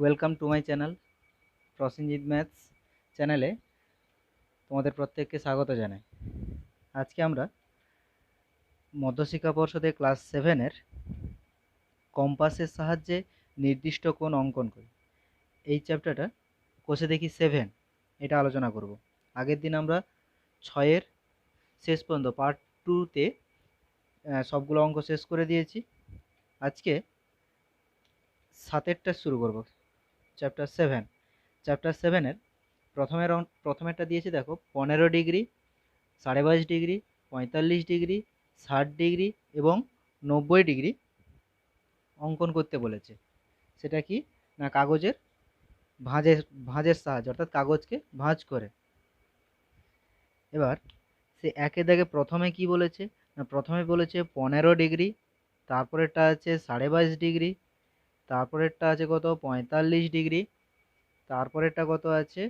Welcome to my channel Prosenjit maths চ্যানেলে তোমাদের প্রত্যেককে স্বাগত জানাই। আজকে আমরা মধ্যশিক্ষা পর্ষদের ক্লাস 7-এর কম্পাসের সাহায্যে নির্দিষ্ট কোণ অঙ্কন করি এই চ্যাপ্টারটা কোষে দেখি 7 এটা আলোচনা করব। আগের দিন আমরা 6-এর শেষ পর্যন্ত পার্ট 2-তে সবগুলো অঙ্ক শেষ করে দিয়েছি। আজকে 7-এরটা শুরু করব, চ্যাপ্টার 7-এর প্রথমেরটা দিয়েছি দেখো 15 ডিগ্রি, 22.5 ডিগ্রি, 45 ডিগ্রি, 60 ডিগ্রি এবং 90 ডিগ্রি অঙ্কন করতে বলেছে। সেটা কি না কাগজের ভাঁজের সাহায্যে, অর্থাৎ কাগজকে ভাঁজ করে। এবার সে একে দাগে প্রথমে কি বলেছে না প্রথমে বলেছে 15 ডিগ্রি, তারপরেরটা আছে 22.5 ডিগ্রি, তারপরেরটা আছে কত 45 ডিগ্রি, তারপরেরটা কত আছে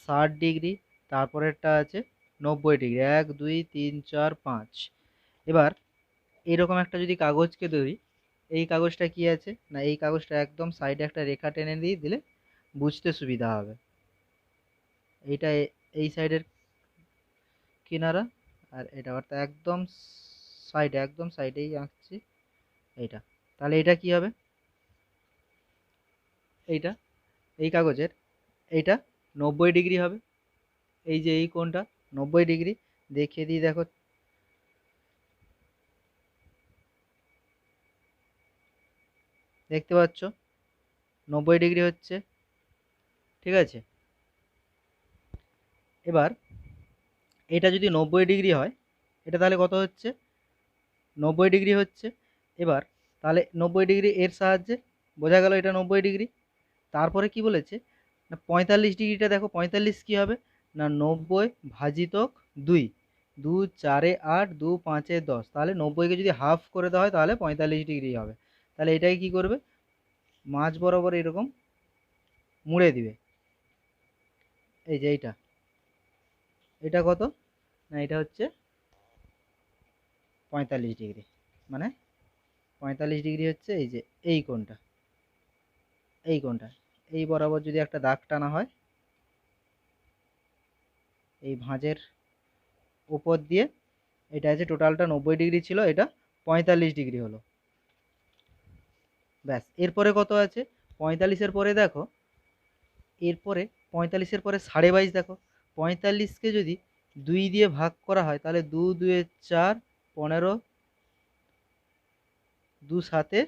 60 ডিগ্রি, তারপরেরটা আছে 90 ডিগ্রি। 1 2 3 4 5। এবার এইরকম একটা যদি কাগজকে ধরি, এই কাগজটা কি আছে না এই কাগজটা একদম সাইডে একটা রেখা টেনে দিয়ে দিলে বুঝতে সুবিধা হবে। এইটা এই সাইডের কিনারা, আর এটা অর্থাৎ একদম সাইডেই আঁকছি এইটা। তাহলে এটা কি হবে, এইটা এই কাগজের এইটা 90 ডিগ্রি হবে। এই যে এই কোণটা 90 ডিগ্রি দেখিয়ে দিই, দেখো দেখতে পাচ্ছ 90 ডিগ্রি হচ্ছে, ঠিক আছে। এবার এটা যদি 90 ডিগ্রি হয়, এটা তাহলে কত হচ্ছে 90 ডিগ্রি হচ্ছে। এবার তাহলে 90 ডিগ্রি এর সাহায্যে বোঝা গেল এটা 90 ডিগ্রি। তারপরে কি বলেছে না 45 ডিগ্রিটা দেখো, 45 কি হবে না 90 ভাজিতক 2, 2 4 8, 2 5 10। তাহলে 90কে যদি হাফ করে দেওয়া হয় তাহলে 45 ডিগ্রি হবে। তাহলে এটাই কি করবে, মাঝ বরাবর এরকম মুড়ে দিবে। এই যে এটা কত না এটা হচ্ছে 45 ডিগ্রি, মানে 45 ডিগ্রি হচ্ছে এই যে এই কোণটা, এই বরাবর যদি একটা দাগ টানা হয় এই ভাঁজের উপর দিয়ে, এটা আছে টোটালটা 90 ডিগ্রি ছিল, এটা 45 ডিগ্রি হলো। ব্যাস, এরপরে কত আছে 45-এর পরে দেখো, এরপরে 45-এর পরে 22.5 দেখো, 45কে যদি 2 দিয়ে ভাগ করা হয় তাহলে 2 2 4, 15, 2 7,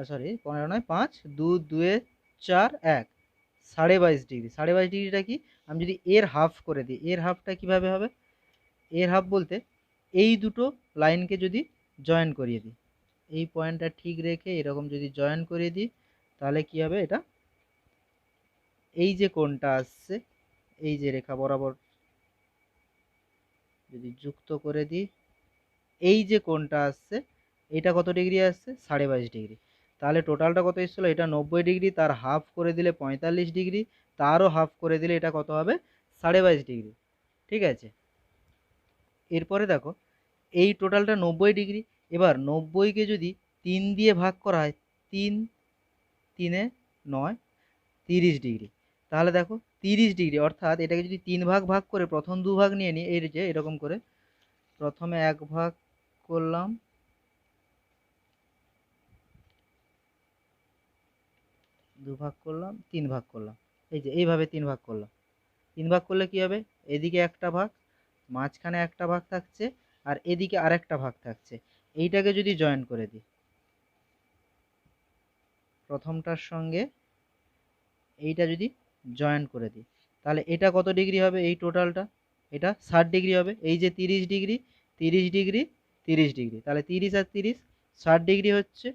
সরি 15 নয় 5, 2 2 4 1, 22.5 ডিগ্রি। 22.5 ডিগ্রিটা কি, আমি যদি এর হাফ করে দিই, এর হাফটা কিভাবে হবে, এর হাফ বলতে এই দুটো লাইনকে যদি জয়েন করিয়ে দিই, এই পয়েন্টটা ঠিক রেখে এরকম যদি জয়েন করিয়ে দিই তাহলে কি হবে, এটা এই যে কোণটা আসছে এই যে রেখা বরাবর যদি যুক্ত করে দিই, এই যে কোণটা আসছে এটা কত ডিগ্রি আসছে 22.5 ডিগ্রি। তাহলে টোটালটা কত এসেছিল, এটা 90 ডিগ্রি, তার হাফ করে দিলে 45 ডিগ্রি, তারও হাফ করে দিলে এটা কত হবে 22.5 ডিগ্রি, ঠিক আছে। এরপরে দেখো এই টোটালটা 90 ডিগ্রি। এবার 90কে যদি 3 দিয়ে ভাগ করা হয়, 3 3 9, 30 ডিগ্রি। তাহলে দেখো 30 ডিগ্রি, অর্থাৎ এটাকে যদি 3 ভাগ ভাগ করে প্রথম 2 ভাগ নিয়ে নিই, এই যে এরকম করে প্রথমে 1 ভাগ করলাম, 2 ভাগ করলাম, 3 ভাগ করলাম, এই যে এইভাবে 3 ভাগ করলাম। 3 ভাগ করলে কি হবে, এদিকে একটা ভাগ, মাঝখানে একটা ভাগ থাকছে, আর এদিকে আরেকটা ভাগ থাকছে। এইটাকে যদি জয়েন করে দিই প্রথমটার সঙ্গে, এইটা যদি জয়েন করে দিই তাহলে এটা কত ডিগ্রি হবে, এই টোটালটা এটা 60 ডিগ্রি হবে। এই যে 30 ডিগ্রি, 30 ডিগ্রি, 30 ডিগ্রি, তাহলে 30 আর 30 60 ডিগ্রি হচ্ছে।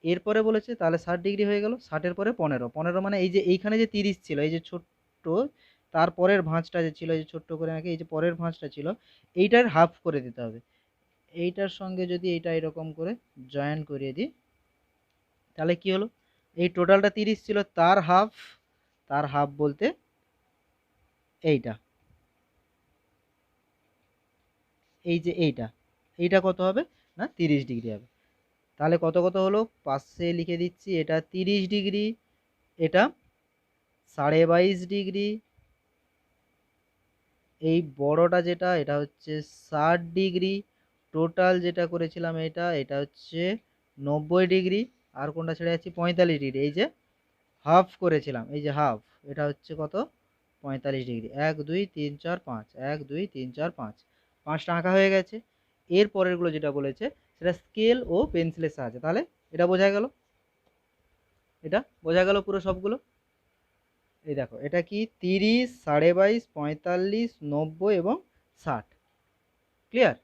এরপরে বলেছে তাহলে 60 ডিগ্রি হয়ে গেল, 60-এর পরে 15, 15 মানে এই যে এইখানে যে 30 ছিল, এই যে ছোট্ট তারপরের ভাঁজটা যে ছিল, এই যে ছোট্ট করে আঁকে, এই যে পরের ভাঁজটা ছিল এইটার হাফ করে দিতে হবে। এইটার সঙ্গে যদি এইটা এরকম করে জয়েন করিয়ে দিই তাহলে কি হলো, এই টোটালটা 30 ছিল, তার হাফ বলতে এইটা, এই যে এইটা কত হবে না 30 ডিগ্রি হবে। তাহলে কত কত হলো, পাশে লিখে দিচ্ছি, এটা 30 ডিগ্রি, এটা 22.5 ডিগ্রি, এই বড়টা যেটা এটা হচ্ছে 60 ডিগ্রি, টোটাল যেটা করেছিলাম এটা হচ্ছে 90 ডিগ্রি, আর কোনটা ছেড়ে যাচ্ছি 45 ডিগ্রি, এই যে হাফ করেছিলাম, এই যে হাফ, এটা হচ্ছে কত 45 ডিগ্রি। 1 2 3 4 5, 1 2 3 4 5, 5টা আঁকা হয়ে গেছে। এর পরেরগুলো যেটা বলেছে সেটা স্কেল ও পেন্সিলের সাহায্যে। তাহলে এটা বোঝা গেল, এটা বোঝা গেল পুরো সবগুলো। এই দেখো এটা কি 30, 22.5, 45, 90 এবং 60। ক্লিয়ার?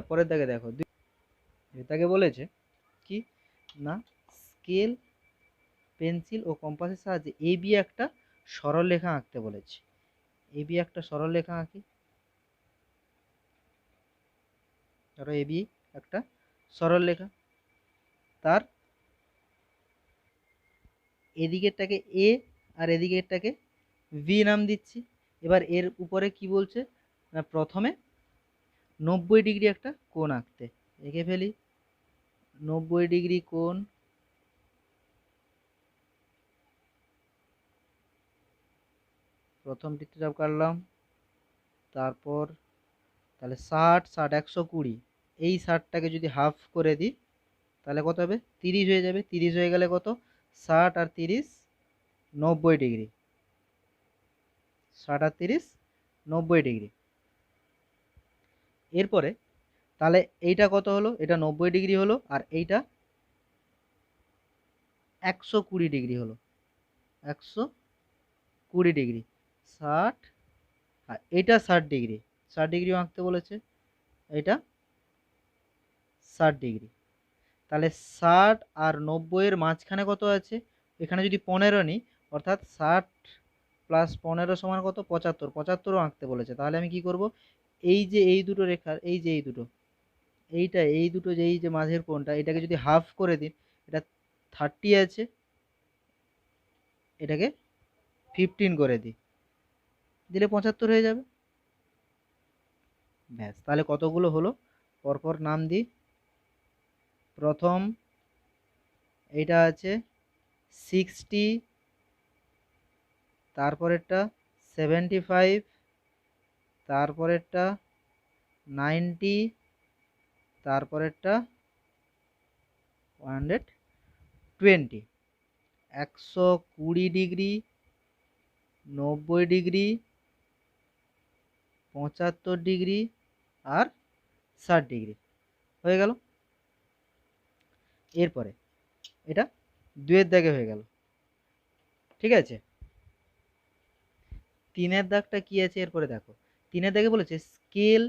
পরের দাগে দেখো, এটাকে বলেছে কি না, স্কেল, পেন্সিল ও কম্পাসের সাহায্যে এবি একটা সরলরেখা আঁকতে বলেছে। এবি একটা সরলরেখা আঁকি। ধরো এবি একটা সরলরেখা, তার এদিকেরটাকে এ আর এদিকেরটাকে ভি নাম দিচ্ছি। এবার এর উপরে কি বলছে না, প্রথমে 90 ডিগ্রি একটা কোণ আঁকতে। এঁকে ফেলি 90 ডিগ্রি কোণ, প্রথম বৃত্তচাপ কাটলাম। তারপর তাহলে 60 60 120, এই 60টাকে যদি হাফ করে দিই তাহলে কত হবে, 30 হয়ে যাবে। 30 হয়ে গেলে কত, 60 আর 30 90 ডিগ্রি, 60 আর 30 90 ডিগ্রি। এরপরে তাহলে এইটা কত হলো, এটা 90 ডিগ্রি হলো, আর এইটা 120 ডিগ্রি হলো, 120 ডিগ্রি। 60 আর এটা 60 ডিগ্রি, 60 ডিগ্রিও আঁকতে বলেছে, এটা 60 ডিগ্রি। তাহলে 60 আর 90 এর মাঝখানে কত আছে, এখানে যদি 15 নিই, অর্থাৎ 60 প্লাস 15 সমান কত, 75, 75ও আঁকতে বলেছে। তাহলে আমি কি করব, এই যে এই দুটো রেখার, এই যে এই দুটো, এই দুটো যে এই যে মাঝের কোণটা, এটাকে যদি হাফ করে দিই, এটা 30 আছে, এটাকে 15 করে দিই, দিলে 75 হয়ে যাবে। ব্যাস, তাহলে কতগুলো হলো পরপর নাম দিই। প্রথম এইটা আছে 60, তারপরেরটা 75, তারপরেরটা 90, তারপরেরটা 120। 120 ডিগ্রি, 90 ডিগ্রি, 75 ডিগ্রি আর 60 ডিগ্রি হয়ে গেল। এরপরে এটা 2-এর দাগে হয়ে গেল, ঠিক আছে। 3-এর দাগটা কি আছে এরপরে দেখো, 3-এর দাগে বলেছে স্কেল,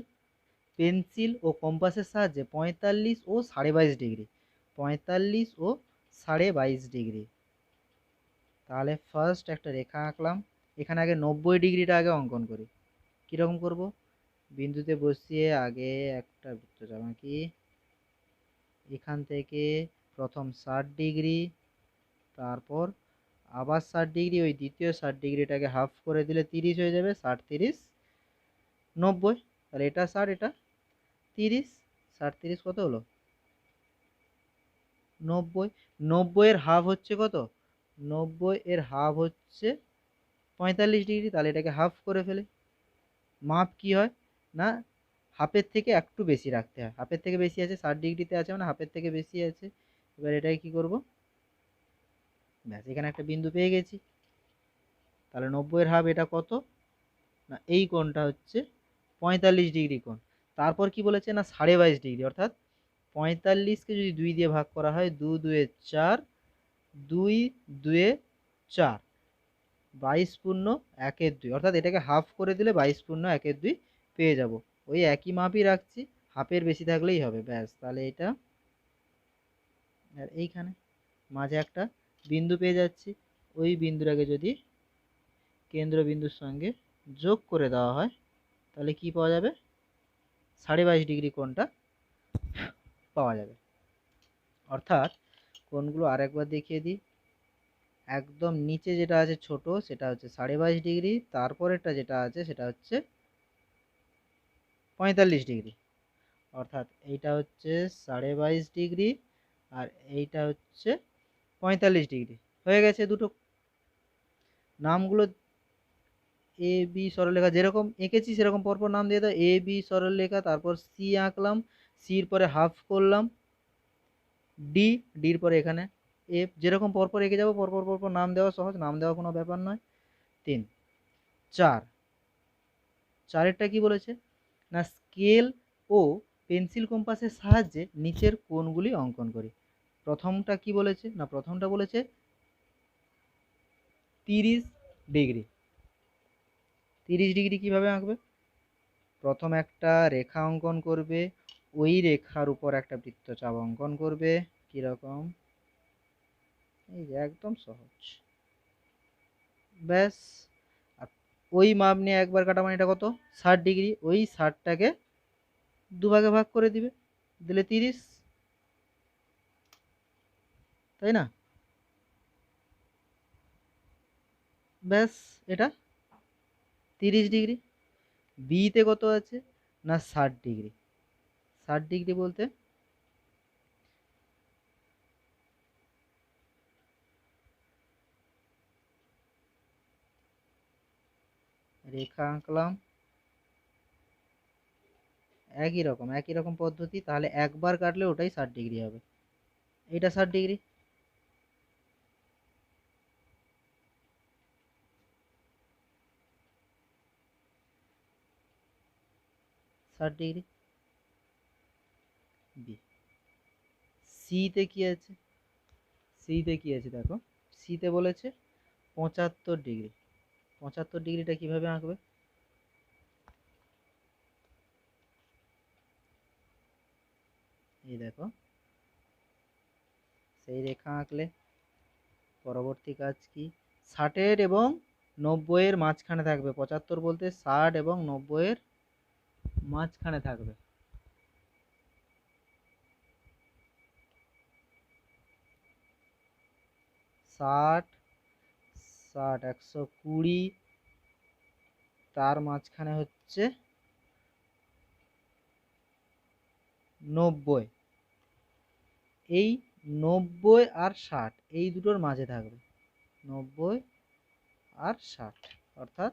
পেন্সিল ও কম্পাসের সাহায্যে 45 ও 22.5 ডিগ্রি, 45 ও 22.5 ডিগ্রি। তাহলে ফার্স্ট একটা রেখা আঁকলাম, এখানে আগে 90 ডিগ্রিটা আগে অঙ্কন করি। কীরকম করব, বিন্দুতে বসিয়ে আগে একটা বৃত্তচাপ আঁকি, এখান থেকে প্রথম 60 ডিগ্রি, তারপর আবার 60 ডিগ্রি, ওই দ্বিতীয় 60 ডিগ্রিটাকে হাফ করে দিলে 30 হয়ে যাবে, 60 30 90। তাহলে এটা 60, এটা 30, 60 30 কত হলো 90। 90 এর হাফ হচ্ছে কত, 90 এর হাফ হচ্ছে 45 ডিগ্রি, তাহলে এটাকে হাফ করে ফেলে। মাপ কি হয় না, হাফের থেকে একটু বেশি রাখতে হয়, হাফের থেকে বেশি আছে, 60 ডিগ্রিতে আছে মানে হাফের থেকে বেশি আছে। এবার এটাকে কি করব, ব্যাস এখানে একটা বিন্দু পেয়ে গেছি। তাহলে 90 এর হাফ এটা কত না, এই কোণটা হচ্ছে 45 ডিগ্রি কোণ। তারপর কি বলেছে না 22.5 ডিগ্রি, অর্থাৎ 45কে যদি 2 দিয়ে ভাগ করা হয়, 2 2 4, 2 2 4, 22 পূর্ণ 1/2, অর্থাৎ এটাকে হাফ করে দিলে 22 পূর্ণ 1/2 পেয়ে যাব। ওই একই মাপই রাখছি, হাফের বেশি থাকলেই হবে। ব্যাস, তাহলে এটা আর এইখানে মাঝে একটা বিন্দু পেয়ে যাচ্ছি, ওই বিন্দুটাকে যদি কেন্দ্রবিন্দুর সঙ্গে যোগ করে দেওয়া হয় তাহলে কি পাওয়া যাবে, 22.5 ডিগ্রি কোণটা পাওয়া যাবে। অর্থাৎ কোণগুলো আরেকবার দেখিয়ে দিই, একদম নিচে যেটা আছে ছোট সেটা হচ্ছে 22.5 ডিগ্রি, তারপরেরটা যেটা আছে সেটা হচ্ছে 45 ডিগ্রি, অর্থাৎ এইটা হচ্ছে 22.5 ডিগ্রি আর এইটা হচ্ছে 45 ডিগ্রি। হয়ে গেছে দুটো। নামগুলো এ বি সরলরেখা যেরকম এঁকেছি সেরকম পরপর নাম দিয়ে দাও। এ বি সরলরেখা, তারপর সি আঁকলাম, সির পরে হাফ করলাম, ডি, ডির পরে এখানে এফ, যেরকম পরপর এঁকে যাবো পরপর পরপর নাম দেওয়া সহজ, নাম দেওয়া কোনো ব্যাপার নয়। 3, 4, চারেরটা কি বলেছে না স্কেল ও পেন্সিল কম্পাসের সাহায্যে নিচের কোণগুলি অঙ্কন করি। প্রথমটা কি বলেছে না প্রথমটা বলেছে 30 ডিগ্রি। 30 ডিগ্রি কিভাবে আঁকবে? প্রথম একটা রেখা অঙ্কন করবে, ওই রেখার উপর একটা বৃত্তচাপ অঙ্কন করবে। কিরকম? এই যে একদম সহজ, ব্যাস। আর ওই মাপ নিয়ে একবার কাটা মানে এটা কত? 60 ডিগ্রি। ওই 60টাকে দুভাগে ভাগ করে দিবে, দিলে 30, তাই না? ব্যাস, এটা 30 ডিগ্রি। বিতে কত আছে না 60 ডিগ্রি। 60 ডিগ্রি বলতে রেখা আঁকলাম, একই রকম পদ্ধতি, তাহলে একবার কাটলে ওটাই 60 ডিগ্রি হবে। এটা 60 ডিগ্রি। 60 ডিগ্রি। বি। সিতে কি আছে? সিতে কি আছে দেখো, সিতে বলেছে 75 ডিগ্রি। 75 ডিগ্রিটা কিভাবে আঁকবে? এই দেখো, সেই রেখা আঁকলে পরবর্তী কাজ কি? 60 এবং 90-এর মাঝখানে থাকবে। 75 বলতে 60 এবং 90-এর মাঝখানে থাকবে। 60, 60, 120, তার মাঝখানে হচ্ছে 90। এই 90 আর 60 এই দুটোর মাঝে থাকবে। 90 আর 60, অর্থাৎ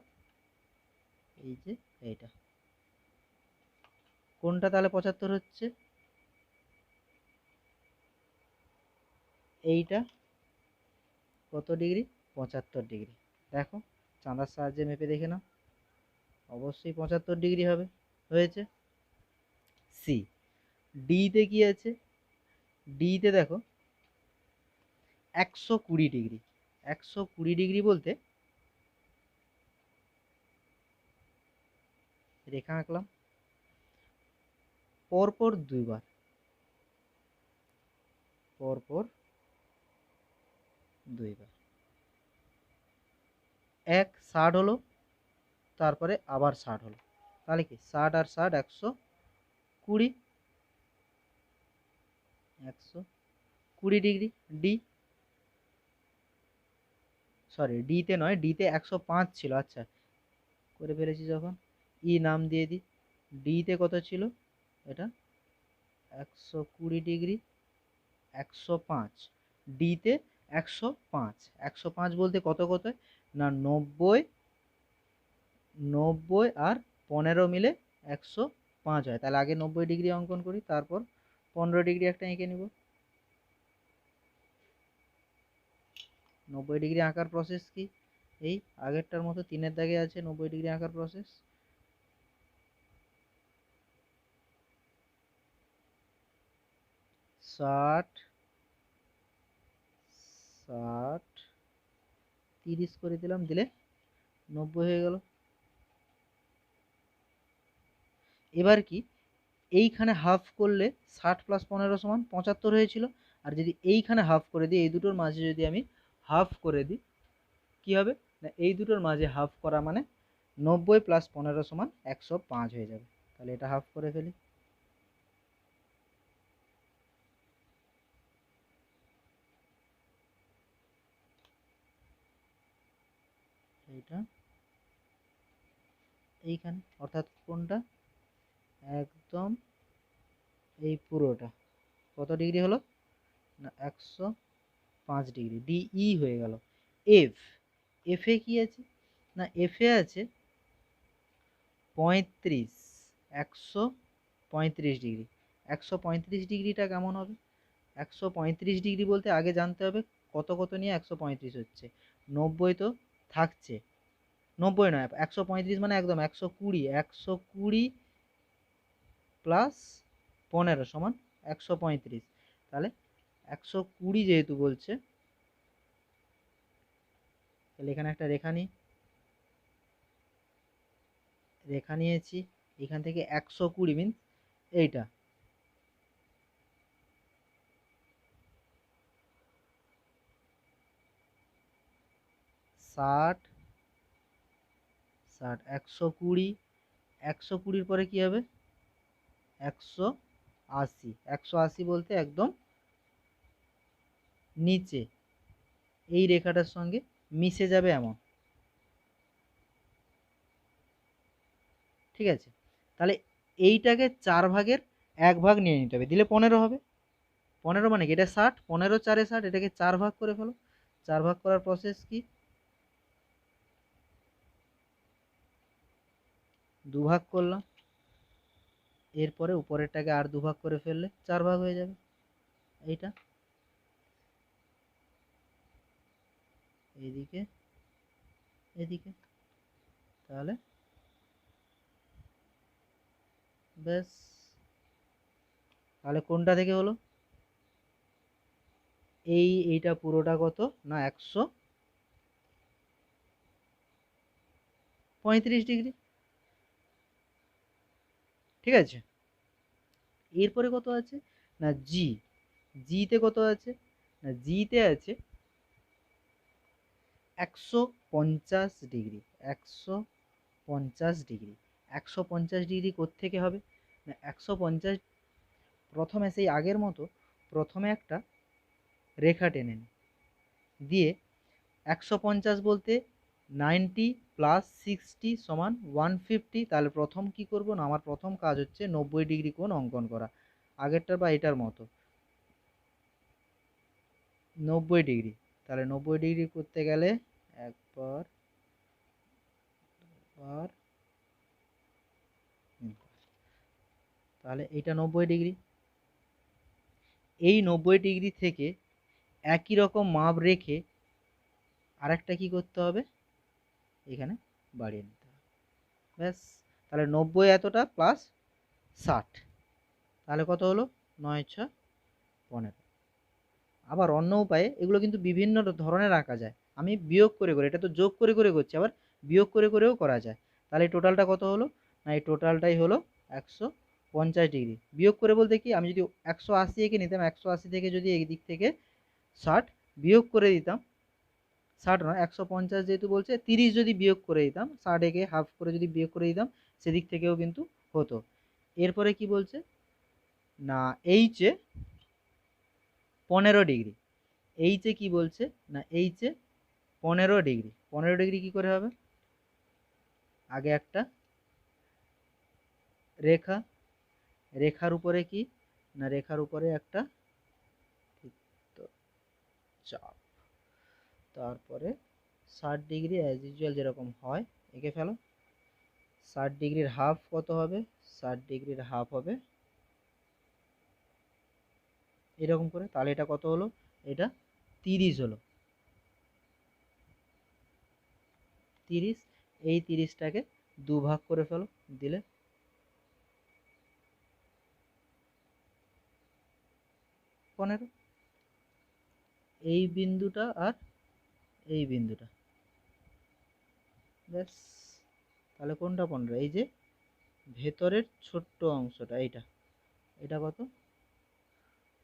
এই যে এইটা। কোনটা তাহলে 75 হচ্ছে? এইটা কত ডিগ্রি? 75 ডিগ্রি। দেখো, চাঁদার সাহায্যে মেপে দেখে নাও, অবশ্যই 75 ডিগ্রি হবে। হয়েছে। সি। ডিতে কি আছে? ডিতে দেখো 120 ডিগ্রি। 120 ডিগ্রি বলতে রেখা আঁকলাম, পরপর দুইবার, পরপর দুইবার। এক 60 হলো, তারপরে আবার 60 হলো, তাহলে কি 60 আর 60 120। 120 ডিগ্রি। ডি, সরি ডিতে নয়, ডিতে 105 ছিল। আচ্ছা, করে ফেলেছি যখন, ই নাম দিয়ে দিই। ডিতে কত ছিল? এটা 120 ডিগ্রি, 105। ডিতে 105। 105 বলতে কত কত না 90, 90 আর 15 মিলে 105 হয়। তাহলে আগে 90 ডিগ্রি অঙ্কন করি, তারপর 15 ডিগ্রি একটা এঁকে নিব। 90 ডিগ্রি আঁকার প্রসেস কি? এই আগেরটার মতো 3-এর দাগে আছে 90 ডিগ্রি আঁকার প্রসেস। 60, 60, 30 করে দিলাম, দিলে 90 হয়ে গেল। এবার কি, এইখানে হাফ করলে 60 + 15 = 75 হয়েছিল। আর যদি এইখানে হাফ করে দিই, এই দুটোর মাঝে যদি আমি হাফ করে দিই, কি হবে না এই দুটোর মাঝে হাফ করা মানে 90 + 15 = 105 হয়ে যাবে। তাহলে এটা হাফ করে ফেলি। এইটা এইখানে, অর্থাৎ কোনটা? একদম এই পুরোটা কত ডিগ্রি হলো না 105 ডিগ্রি, ডিই হয়ে গেল। এফ, এফে কি আছে না এফে আছে 35, 135 ডিগ্রি। 135 ডিগ্রিটা কেমন হবে? 135 ডিগ্রি বলতে আগে জানতে হবে কত কত নিয়ে 135 হচ্ছে। 90 তো থাকছে, 90 নয় 135 মানে একদম 120, 120 প্লাস 15 সমান 135। তাহলে 120 যেহেতু বলছে, তাহলে এখানে একটা রেখা নিই, রেখা নিয়েছি এখান থেকে 120 মিনস এইটা, ষাট, 120, 120 পরে কি হবে 180, 180 বলতে একদম নিচে এই রেখাটার সঙ্গে মিশে যাবে এমন, ঠিক আছে। তাহলে এইটাকে 4 ভাগের 1 ভাগ নিয়ে নিতে হবে, দিলে 15 হবে। 15 মানে কি এটা 60, 15 4 60, এটাকে 4 ভাগ করে ফেলো। 4 ভাগ করার প্রসেস কি, 2 ভাগ করলাম, এরপরে উপরেরটাকে আর 2 ভাগ করে ফেললে 4 ভাগ হয়ে যাবে। এইটা এদিকে এদিকে, তাহলে ব্যাস। তাহলে কোনটা থেকে হলো এইটা পুরোটা কত না 135 ডিগ্রি, ঠিক আছে। এরপরে কত আছে না জি, জিতে কত আছে না জিতে আছে 150 ডিগ্রি, 150 ডিগ্রি। 150 ডিগ্রি কোত্থেকে হবে না 150, প্রথমে সেই আগের মতো প্রথমে একটা রেখা টেনে নিই, দিয়ে 150 বলতে 90 প্লাস 60 সমান 150। তাহলে প্রথম কি করব না আমার প্রথম কাজ হচ্ছে 90 ডিগ্রি কোণ অঙ্কন করা, আগেরটার বা এটার মতো 90 ডিগ্রি। তাহলে 90 ডিগ্রি করতে গেলে একবার বার, তাহলে এইটা 90 ডিগ্রি। এই 90 ডিগ্রি থেকে একই রকম মাপ রেখে আরেকটা কি করতে হবে এখানে বাড়িয়ে নিতে হবে, ব্যাস। তাহলে 90 এতটা প্লাস 60, তাহলে কত হলো 9 × 15। আবার অন্য উপায়ে এগুলো কিন্তু বিভিন্ন ধরনের আঁকা যায়, আমি বিয়োগ করে করে, এটা তো যোগ করে করে করছি, আবার বিয়োগ করে করেও করা যায়। তাহলে এই টোটালটা কত হলো না এই টোটালটাই হলো 150 ডিগ্রি। বিয়োগ করে বলতে কি আমি যদি 180 এঁকে নিতাম, 180 থেকে যদি এই দিক থেকে 60 বিয়োগ করে দিতাম, 60 নয় 150 যেহেতু বলছে 30 যদি বিয়োগ করে দিতাম, 60 একে হাফ করে যদি বিয়োগ করে দিতাম সেদিক থেকেও কিন্তু হতো। এরপরে কি বলছে না এইচে 15 ডিগ্রি, এইচে কি বলছে না এইচে 15 ডিগ্রি। 15 ডিগ্রি কি করে হবে, আগে একটা রেখা, রেখার উপরে কি না রেখার উপরে একটা চাপ, তারপরে 60 ডিগ্রি অ্যাজ ইউজুয়াল যেরকম হয় এঁকে ফেলো। 60 ডিগ্রির হাফ কত হবে, 60 ডিগ্রির হাফ হবে এরকম করে। তাহলে এটা কত হলো, এটা 30 হলো, 30। এই 30টাকে 2 ভাগ করে ফেলো, দিলে 15। এই বিন্দুটা আর এই বিন্দুটা, ব্যাস। তাহলে কোনটা 15, এই যে ভেতরের ছোট্ট অংশটা এইটা, এটা কত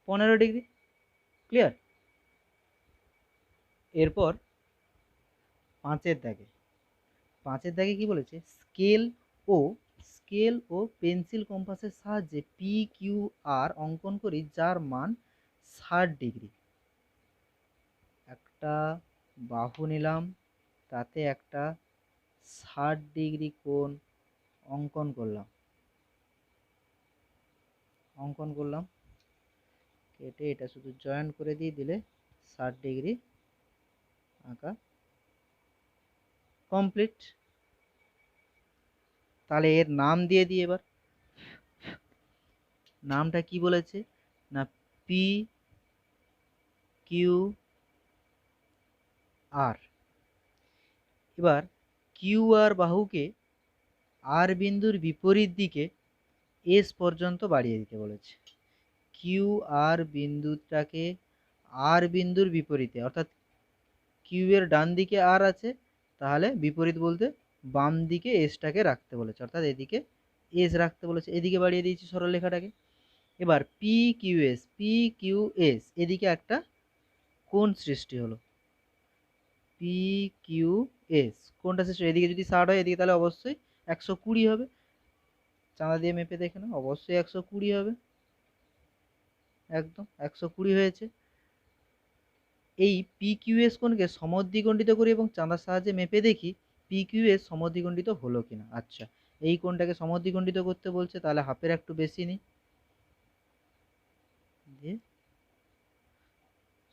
15 ডিগ্রি, ক্লিয়ার। এরপর 5-এর দাগে, 5-এর দাগে কি বলেছে ও স্কেল ও পেন্সিল কম্পাসের সাহায্যে পি কিউ আর অঙ্কন করি যার মান 60 ডিগ্রি। একটা বাহু নিলাম, তাতে একটা 60 ডিগ্রি কোণ অঙ্কন করলাম, অঙ্কন করলাম, কেটে এটা শুধু জয়েন করে দিলে 60 ডিগ্রি আঁকা কমপ্লিট। তাহলে এর নাম দিয়ে দিই এবার। নামটা কি বলেছে না, পি কিউ আর। এবার কিউ আর বাহুকে আর বিন্দুর বিপরীত দিকে এস পর্যন্ত বাড়িয়ে দিতে বলেছে। কিউ আর বিন্দুটাকে আর বিন্দুর বিপরীতে, অর্থাৎ কিউ এর ডান দিকে আর আছে, তাহলে বিপরীত বলতে বাম দিকে এসটাকে রাখতে বলেছে, অর্থাৎ এদিকে এস রাখতে বলেছে, এদিকে বাড়িয়ে দিয়েছি সরলরেখাটাকে। এবার পি কিউ এস এদিকে একটা কোণ সৃষ্টি হলো, পি কিউ এস কোণটা সৃষ্টি, এদিকে যদি 60 হয় এদিকে তাহলে অবশ্যই 120 হবে। চাঁদা দিয়ে মেপে দেখে না, অবশ্যই 120 হবে, একদম 120 হয়েছে। এই পি কিউ এস কোণকে সমদ্বিখণ্ডিত করি এবং চাঁদার সাহায্যে মেপে দেখি পি কিউ এস সমদ্বিখণ্ডিত হলো কিনা। আচ্ছা, এই কোণটাকে সমদ্বিখণ্ডিত করতে বলছে, তাহলে হাফের একটু বেশি নিই, দিয়ে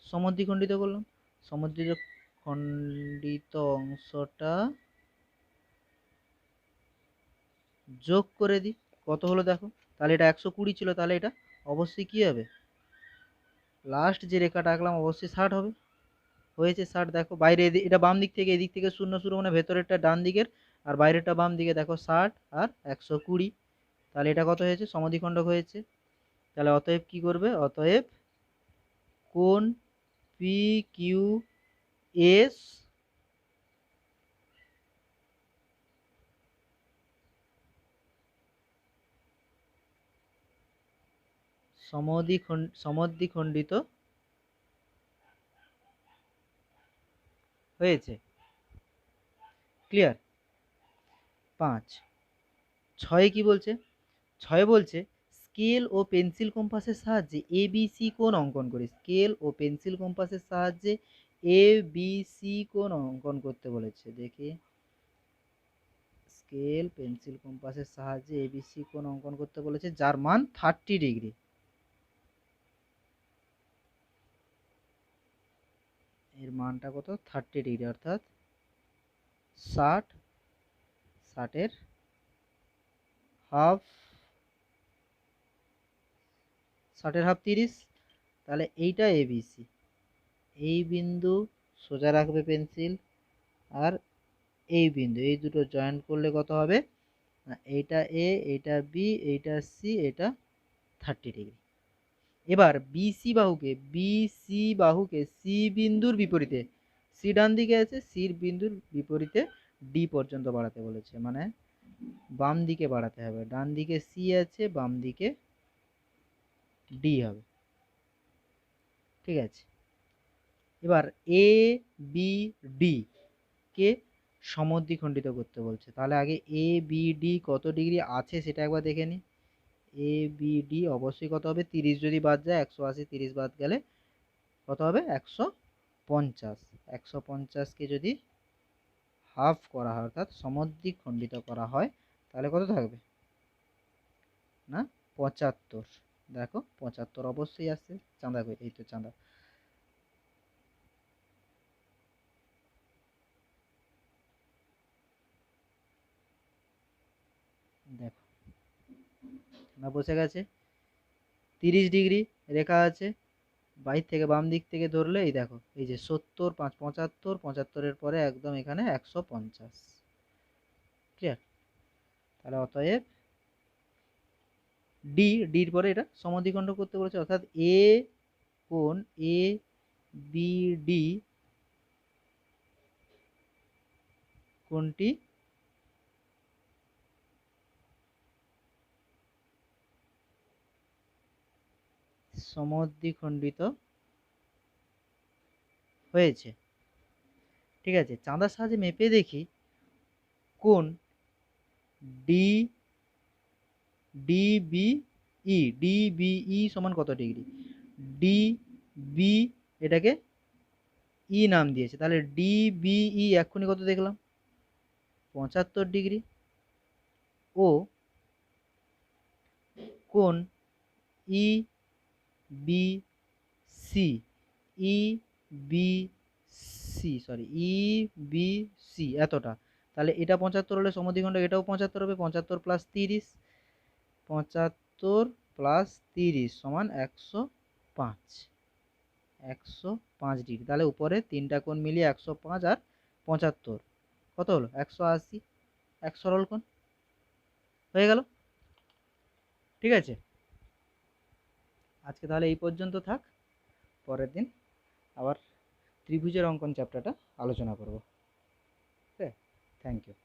সমদ্বিখণ্ডিত করলাম। সমদ্বিখণ্ডিত অংশটা যোগ করে দিই, কত হলো দেখো। তাহলে এটা 120 ছিল, তাহলে এটা অবশ্যই কি হবে, লাস্ট যে রেখাটা আঁকলাম অবশ্যই 60 হবে। হয়েছে 60। দেখো বাইরে এটা বাম দিক থেকে, এদিক থেকে শূন্য শুরু মানে ভেতরেরটা ডান দিকের আর বাইরেরটা বাম দিকে, দেখো 60 আর 120, তাহলে এটা কত হয়েছে, সমদ্বিখণ্ডক হয়েছে। তাহলে অতএব কি করবে, অতএব কোণ পি কিউ এস সমদ্বিখণ্ডিত হয়েছে। ক্লিয়ার। 5। 6 কি বলছে, 6 বলছে স্কেল ও পেন্সিল কম্পাসের সাহায্যে এবিসি কোণ অঙ্কন করি। স্কেল ও পেন্সিল কম্পাসের সাহায্যে এবিসি কোণ অঙ্কন করতে বলেছে। দেখি, স্কেল পেন্সিল কম্পাসের সাহায্যে এবিসি কোণ অঙ্কন করতে বলেছে, যার মান 30 ডিগ্রি। এর মানটা কত, 30 ডিগ্রি, অর্থাৎ 60, 60 হাফ, 30। তাহলে এইটা এবিসি, এই বিন্দু সোজা রাখবে পেন্সিল, আর এই বিন্দু, এই দুটো জয়েন্ট করলে কত হবে না, এইটা এ, এইটা বি, এইটা সি, এটা 30 ডিগ্রি। এবার বিসি বাহুকে সি বিন্দুর বিপরীতে, সি ডান দিকে আছে, সির বিন্দুর বিপরীতে ডি পর্যন্ত বাড়াতে বলেছে, মানে বাম দিকে বাড়াতে হবে। ডান দিকে সি আছে, বাম দিকে ডি হবে। ঠিক আছে। এবার এ বি ডি কে সমদ্বিখণ্ডিত করতে বলছে, তাহলে আগে এ বি ডি কত ডিগ্রি আছে সেটা একবার দেখে নিই। এ বি ডি অবশ্যই কত হবে, 30 যদি বাদ যায় 180, 30 বাদ গেলে কত হবে, 150। 150কে যদি হাফ করা হয়, অর্থাৎ সমদ্বিখণ্ডিত করা হয়, তাহলে কত থাকবে না, 75। দেখো 75 অবশ্যই আসছে। চাঁদা কই, এই তো চাঁদা। দেখো না, বসে গেছে। 30 ডিগ্রি রেখা আছে, বাইর থেকে বাম দিক থেকে ধরলে এই দেখো, এই যে 70, 5, 75, 75-এর পরে একদম এখানে 150। ক্লিয়ার। তাহলে অতএব ডির পরে এটা সমদ্বিখণ্ড করতে বলেছে, অর্থাৎ এ কোণ এ বি ডি কোণটি সমদ্বিখণ্ডিত হয়েছে। ঠিক আছে, চাঁদার সাহায্যে মেপে দেখি কোণ ডি ডিবিই সমান কত ডিগ্রি। ডিবি এটাকে ই নাম দিয়েছে, তাহলে ডিবিই এক্ষুনি কত দেখলাম, 75 ডিগ্রি। ও কোণ E B C, E B E B C এতটা। তাহলে এটা 75 হলে সমদ্বিখণ্ড এটাও 75 হবে। 75 প্লাস 30, 75 প্লাস 30 সমান 105, 105 ডিগ্রি। তাহলে উপরে তিনটা কোণ মিলিয়ে 105 আর 75 কত হলো? 180, এক সরল কোণ হয়ে গেল। ঠিক আছে, আজকে তাহলে এই পর্যন্ত থাক। পরের দিন আবার ত্রিভুজের অঙ্কন চ্যাপ্টারটা আলোচনা করব। ওকে, থ্যাংক ইউ।